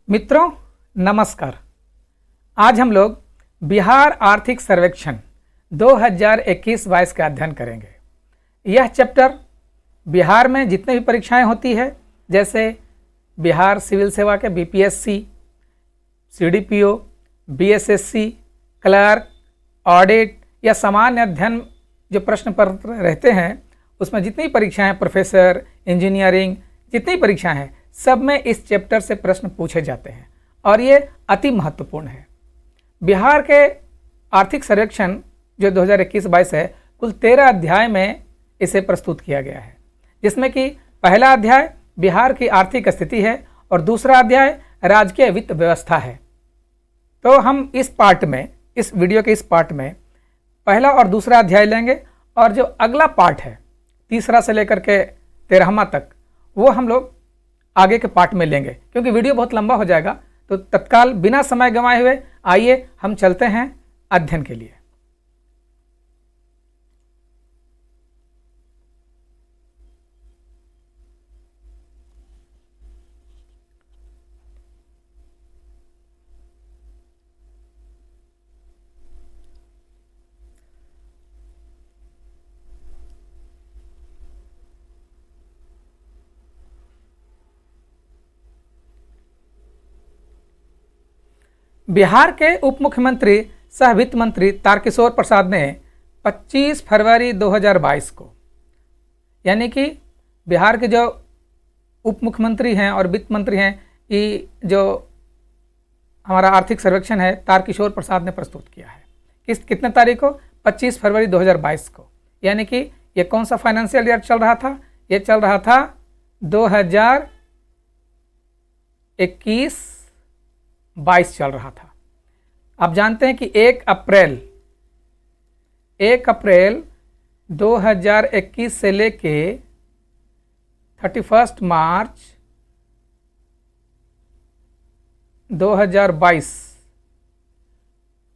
मित्रों नमस्कार। आज हम लोग बिहार आर्थिक सर्वेक्षण 2021-22 का अध्ययन करेंगे। यह चैप्टर बिहार में जितने भी परीक्षाएं होती है, जैसे बिहार सिविल सेवा के BPSC, CDPO, BSSC, clerk, audit या सामान्य अध्ययन जो प्रश्न पत्र रहते हैं, उसमें जितनी परीक्षाएं, प्रोफेसर, इंजीनियरिंग, जितनी परीक्षाएं हैं, सब में इस चैप्टर से प्रश्न पूछे जाते हैं और ये अति महत्वपूर्ण है। बिहार के आर्थिक सर्वेक्षण जो 2021-22 है, कुल 13 अध्याय में इसे प्रस्तुत किया गया है, जिसमें कि पहला अध्याय बिहार की आर्थिक स्थिति है और दूसरा अध्याय राजकीय वित्त व्यवस्था है। तो हम इस पार्ट में, इस वीडियो के इस पार्ट में पहला और दूसरा अध्याय लेंगे और जो अगला पार्ट है, तीसरा से लेकर के 13वां तक, वो हम लोग आगे के पार्ट में लेंगे, क्योंकि वीडियो बहुत लंबा हो जाएगा। तो तत्काल बिना समय गंवाए हुए आइए हम चलते हैं अध्ययन के लिए। बिहार के उप मुख्यमंत्री सह वित्त मंत्री तारकिशोर प्रसाद ने 25 फरवरी 2022 को, यानी कि बिहार के जो उप मुख्यमंत्री हैं और वित्त मंत्री हैं, ये जो हमारा आर्थिक सर्वेक्षण है, तारकिशोर प्रसाद ने प्रस्तुत किया है। कितने तारीख को? 25 फरवरी 2022 को। यानी कि ये कौन सा फाइनेंशियल ईयर चल रहा था? ये चल रहा था 2021-22 चल रहा था। आप जानते हैं कि 1 अप्रैल 2021 से लेके 31 मार्च 2022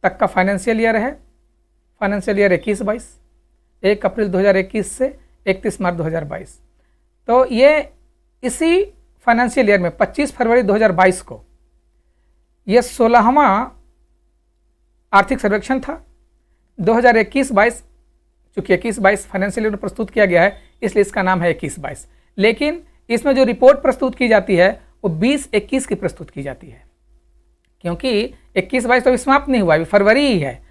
तक का फाइनेंशियल ईयर है। फाइनेंशियल ईयर 21-22, 1 अप्रैल 2021 से 31 मार्च 2022। तो ये इसी फाइनेंशियल ईयर में 25 फरवरी 2022 को यह 16वां आर्थिक सर्वेक्षण था। 2021-22, चूँकि 21-22 फाइनेंशियल ईयर में प्रस्तुत किया गया है, इसलिए इसका नाम है 21-22। लेकिन इसमें जो रिपोर्ट प्रस्तुत की जाती है वो 20-21 की प्रस्तुत की जाती है, क्योंकि 21-22 तो अभी समाप्त नहीं हुआ, अभी फरवरी ही है।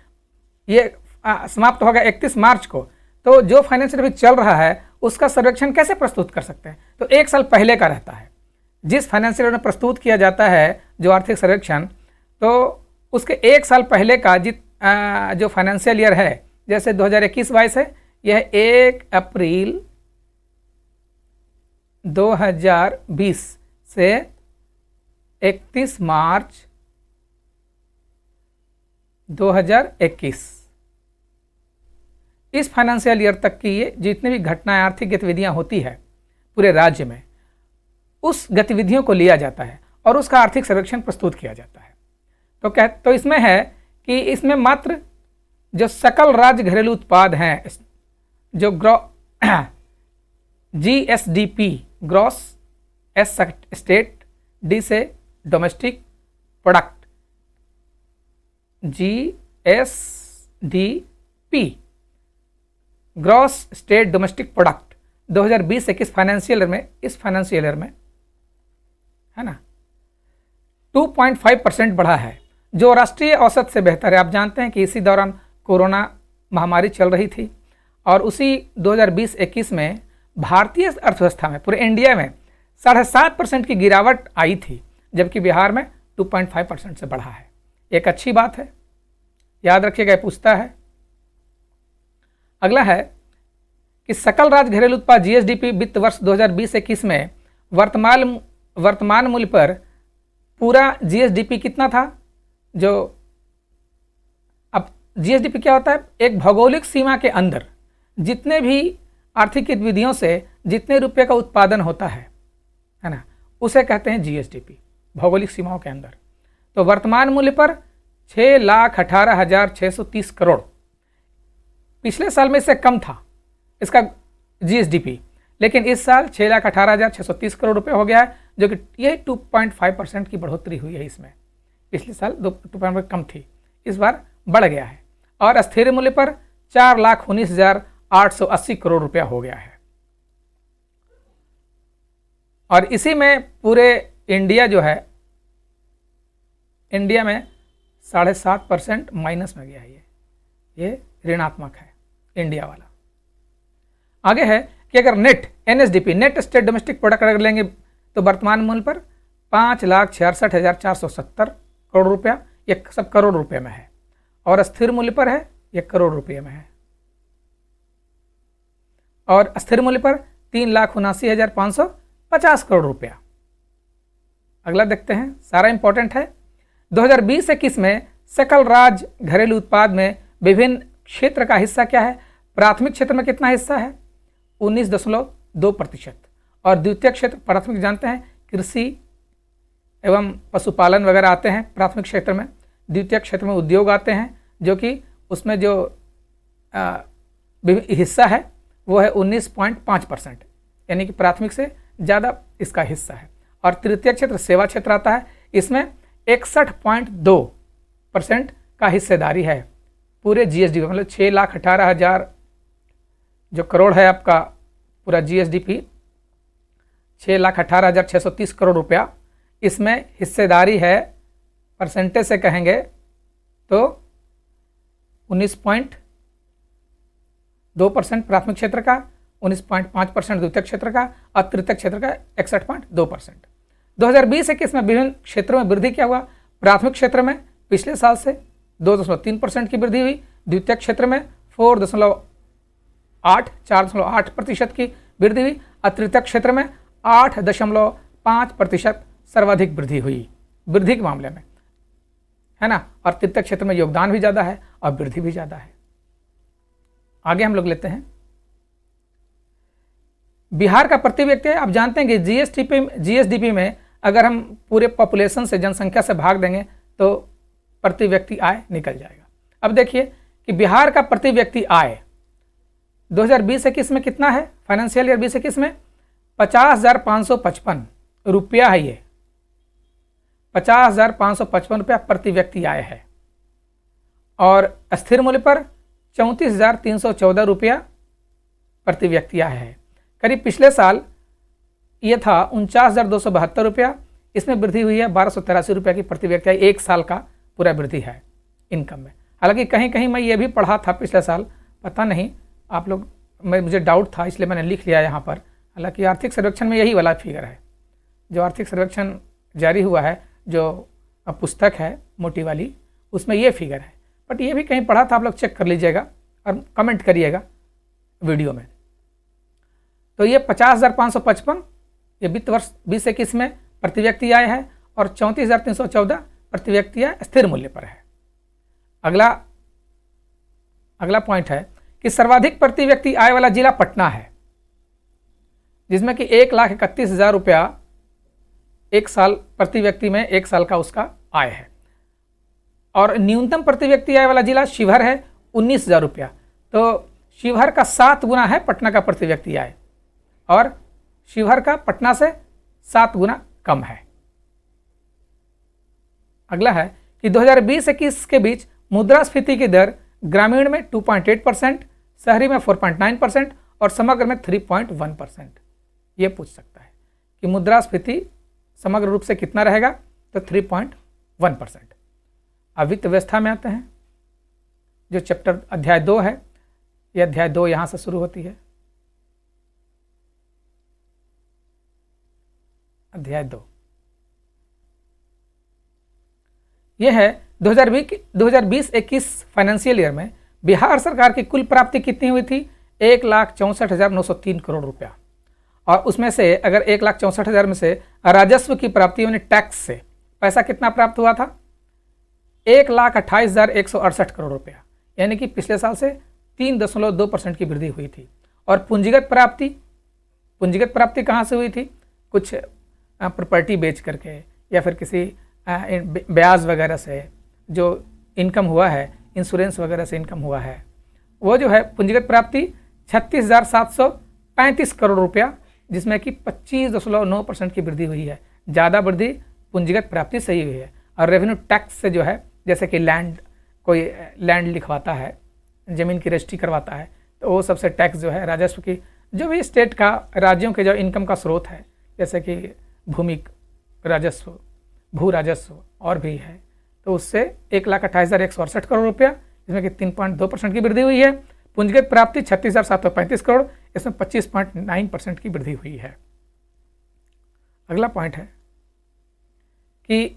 ये समाप्त होगा 31 मार्च को। तो जो फाइनेंशियल ईयर चल रहा है उसका सर्वेक्षण कैसे प्रस्तुत कर सकते हैं? तो 1 साल पहले का रहता है। जिस फाइनेंशियल ईयर में प्रस्तुत किया जाता है जो आर्थिक सर्वेक्षण, तो उसके 1 साल पहले का जो फाइनेंशियल ईयर है, जैसे 2021-22 है, यह 1 अप्रैल 2020 से 31 मार्च 2021, इस फाइनेंशियल ईयर तक की ये जितनी भी घटनाएं, आर्थिक गतिविधियां होती है पूरे राज्य में, उस गतिविधियों को लिया जाता है और उसका आर्थिक सर्वेक्षण प्रस्तुत किया जाता है। तो इसमें है कि इसमें मात्र जो सकल राज्य घरेलू उत्पाद हैं, जो GSDP, gross S state, D से domestic product, GSDP, gross state domestic product 2020-21 financial year में, इस फाइनेंशियल ईयर में है ना 2.5% बढ़ा है, जो राष्ट्रीय औसत से बेहतर है। आप जानते हैं कि इसी दौरान कोरोना महामारी चल रही थी और उसी 2020-21 में भारतीय अर्थव्यवस्था में, पूरे इंडिया में 7.5% की गिरावट आई थी, जबकि बिहार में 2.5% से बढ़ा है। एक अच्छी बात है, याद रखिएगा, पूछता है। अगला है कि सकल राज्य घरेलू उत्पाद GSDP वित्त वर्ष 2020-21 में वर्तमान मूल्य पर पूरा GSDP कितना था? जो अब GSDP क्या होता है? एक भौगोलिक सीमा के अंदर जितने भी आर्थिक गतिविधियों से जितने रुपए का उत्पादन होता है ना, उसे कहते हैं GSDP, भौगोलिक सीमाओं के अंदर। तो वर्तमान मूल्य पर 6,18,630 करोड़, पिछले साल में इससे कम था इसका GSDP, लेकिन इस साल 6,18,630 करोड़ रुपए हो गया है, जो कि ये 2.5% की बढ़ोतरी हुई है इसमें। पिछले साल 2% कम थी, इस बार बढ़ गया है और स्थिर मूल्य पर 4,19,880 करोड़ रुपया हो गया है। और इसी में पूरे इंडिया जो है, इंडिया में 7.5% माइनस में गया है, ये ऋणात्मक है इंडिया वाला। आगे है कि अगर net NSDP net state domestic product अगर लेंगे तो वर्तमान मूल्य पर 5,66,470 करोड़ रुपया, ये सब करोड़ रुपए में है, और स्थिर मूल्य पर है ये करोड़ रुपये में है, और स्थिर मूल्य पर 3,79,550 करोड़ रुपया। अगला देखते हैं, सारा इंपॉर्टेंट है। 2020-21 में सकल राज्य घरेलू उत्पाद में विभिन्न क्षेत्र का हिस्सा क्या है? प्राथमिक क्षेत्र में कितना हिस्सा है? 19.2%, और द्वितीय क्षेत्र, प्राथमिक जानते हैं कृषि एवं पशुपालन वगैरह आते हैं प्राथमिक क्षेत्र में, द्वितीय क्षेत्र में उद्योग आते हैं, जो कि उसमें जो हिस्सा है वो है 19.5%, यानी कि प्राथमिक से ज़्यादा इसका हिस्सा है। और तृतीय क्षेत्र सेवा क्षेत्र आता है, इसमें 61.2% का हिस्सेदारी है पूरे GSDP, मतलब 6,18,000 जो करोड़ है आपका पूरा GSDP, 6,18,630 करोड़ रुपया, इसमें हिस्सेदारी है, परसेंटेज से कहेंगे तो 19.2% प्राथमिक क्षेत्र का, 19.5% द्वितीय क्षेत्र का, और तृतीय क्षेत्र का 61.2%। 2020-21 में विभिन्न क्षेत्रों में वृद्धि क्या हुआ? प्राथमिक क्षेत्र में पिछले साल से 2.3% की वृद्धि हुई, द्वितीय क्षेत्र में 4.8% की वृद्धि हुई, और तृतीय क्षेत्र में 8.5% सर्वाधिक वृद्धि हुई वृद्धि के मामले में, है ना। और तृतीय क्षेत्र में योगदान भी ज़्यादा है और वृद्धि भी ज़्यादा है। आगे हम लोग लेते हैं बिहार का प्रति व्यक्ति। आप जानते हैं कि GSDP में अगर हम पूरे पॉपुलेशन से, जनसंख्या से भाग देंगे तो प्रति व्यक्ति आय निकल जाएगा। अब देखिए कि बिहार का प्रति व्यक्ति आय 2020-21 में कितना है? फाइनेंशियल ईयर 20-21 में 50,555 रुपया है, ये 50,555 रुपया प्रति व्यक्ति आय है, और स्थिर मूल्य पर 34,314 रुपया प्रति व्यक्ति आय है। करीब पिछले साल ये था 49,272 रुपया, इसमें वृद्धि हुई है 1,283 रुपया की प्रति व्यक्ति आय, एक साल का पूरा वृद्धि है इनकम में। हालांकि कहीं कहीं मैं ये भी पढ़ा था पिछले साल, पता नहीं आप लोग, मुझे डाउट था इसलिए मैंने लिख लिया यहाँ पर। हालांकि आर्थिक सर्वेक्षण में यही वाला फिगर है, जो आर्थिक सर्वेक्षण जारी हुआ है, जो पुस्तक है मोटी वाली, उसमें ये फिगर है, बट ये भी कहीं पढ़ा था, आप लोग चेक कर लीजिएगा और कमेंट करिएगा वीडियो में। तो ये 50,555 ये वित्त वर्ष 20-21 में प्रति व्यक्ति आय है, और 34,314 प्रति व्यक्ति आय स्थिर मूल्य पर है। अगला पॉइंट है कि सर्वाधिक प्रति व्यक्ति आय वाला जिला पटना है, जिसमें कि 1,31,000 रुपया एक साल प्रति व्यक्ति में, एक साल का उसका आय है। और न्यूनतम प्रति व्यक्ति आय वाला जिला शिवहर है, 19,000 रुपया। तो शिवहर का 7 गुना है पटना का प्रति व्यक्ति आय, और शिवहर का पटना से 7 गुना कम है। अगला है कि 2020-21 के बीच मुद्रास्फीति की दर ग्रामीण में 2.8%, शहरी में 4.9% और समग्र में 3.1%। ये पूछ सकता है कि मुद्रास्फीति समग्र रूप से कितना रहेगा, तो 3.1%। अब वित्त व्यवस्था में आते हैं, जो चैप्टर अध्याय 2 है, ये अध्याय 2 यहाँ से शुरू होती है। अध्याय 2 यह है 2020-21 फाइनेंशियल ईयर में बिहार सरकार की कुल प्राप्ति कितनी हुई थी? 1,64,903 करोड़ रुपया। और उसमें से अगर 1,64,000 में से राजस्व की प्राप्ति यानी टैक्स से पैसा कितना प्राप्त हुआ था? 1,28,168 करोड़ रुपया, यानी कि पिछले साल से 3.2% की वृद्धि हुई थी। और पूंजीगत प्राप्ति कहाँ से हुई थी? कुछ प्रॉपर्टी बेच करके या फिर किसी ब्याज वगैरह से जो इनकम हुआ है, इंश्योरेंस वगैरह से इनकम हुआ है, वो जो है पूंजीगत प्राप्ति 35 करोड़ रुपया, जिसमें कि 25.9% की वृद्धि हुई है। ज़्यादा वृद्धि पूंजीगत प्राप्ति से ही हुई है। और रेवेन्यू टैक्स से जो है, जैसे कि कोई लैंड लिखवाता है, ज़मीन की रजिस्ट्री करवाता है, तो वो सबसे टैक्स जो है राजस्व की, जो भी स्टेट का, राज्यों के जो इनकम का स्रोत है, जैसे कि भूमि राजस्व, भू राजस्व और भी है, तो उससे 1,28,168 करोड़ रुपया, जिसमें कि 3.2% की वृद्धि हुई है। पूंजीगत प्राप्ति 36,735 करोड़, इसमें 25.9% की वृद्धि हुई है। अगला पॉइंट है कि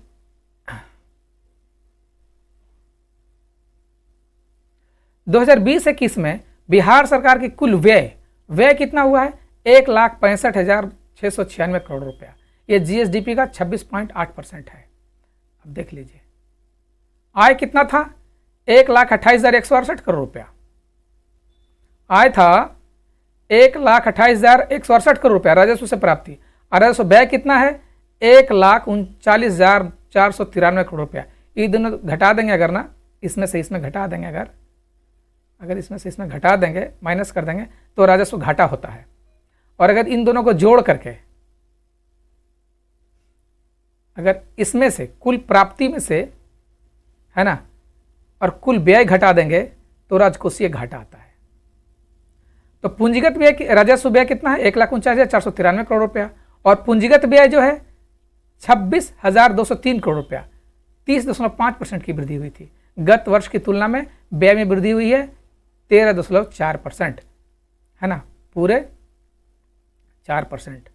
2020-21 में बिहार सरकार की कुल व्यय कितना हुआ है? 1,65,696 करोड़ रुपया। ये जीएसडीपी का 26.8% है। अब देख लीजिए, आय कितना था? 1,28,168 करोड़ रुपया आय था, 1,28,168 करोड़ रुपया राजस्व से प्राप्ति। और राजस्व व्यय कितना है? 1,39,493 करोड़ रुपया। ये दोनों घटा देंगे अगर ना, इसमें से इसमें घटा देंगे, अगर इसमें से इसमें घटा देंगे, माइनस कर देंगे, तो राजस्व घाटा होता है। और अगर इन दोनों को जोड़ करके, अगर इसमें से कुल प्राप्ति में से, है ना, और कुल व्यय घटा देंगे तो राजकोषीय घाटा आता है। तो पूंजीगत व्यय, राजस्व व्यय कितना है? 1,49,493 करोड़ रुपया। और पूंजीगत व्यय जो है 26,203 करोड़ रुपया, 30.5% की वृद्धि हुई थी। गत वर्ष की तुलना में व्यय में वृद्धि हुई है 13.4%, है ना, पूरे 4%।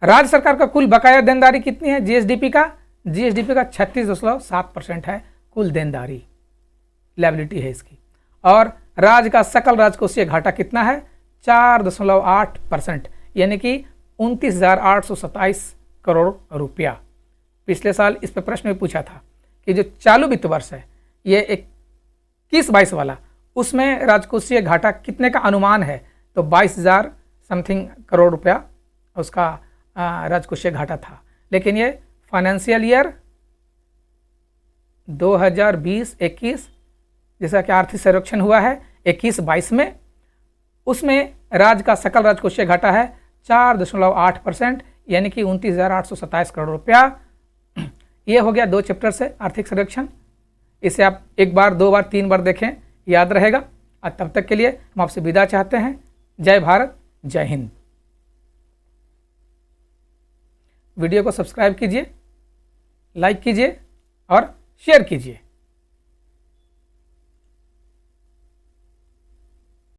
राज्य सरकार का कुल बकाया देनदारी कितनी है? जीएसडीपी का 36.7% है कुल देनदारी, लायबिलिटी है इसकी। और राज्य का सकल राजकोषीय घाटा कितना है? 4.8%, यानी कि 29,827 करोड़ रुपया। पिछले साल इस पर प्रश्न भी पूछा था कि जो चालू वित्त वर्ष है, ये 21-22 वाला, उसमें राजकोषीय घाटा कितने का अनुमान है? तो 22,000 समथिंग करोड़ रुपया उसका राजकोषीय घाटा था। लेकिन ये फाइनेंशियल ईयर 2020-21 जैसा कि आर्थिक सर्वेक्षण हुआ है 21-22 में, उसमें राज्य का सकल राजकोषीय घाटा है 4.8%, यानी कि 29,827 करोड़ रुपया। ये हो गया 2 चैप्टर से आर्थिक सर्वेक्षण। इसे आप 1 बार, 2 बार, 3 बार देखें, याद रहेगा। और तब तक के लिए हम आपसे विदा चाहते हैं। जय भारत, जय हिंद। वीडियो को सब्सक्राइब कीजिए, लाइक कीजिए और शेयर कीजिए।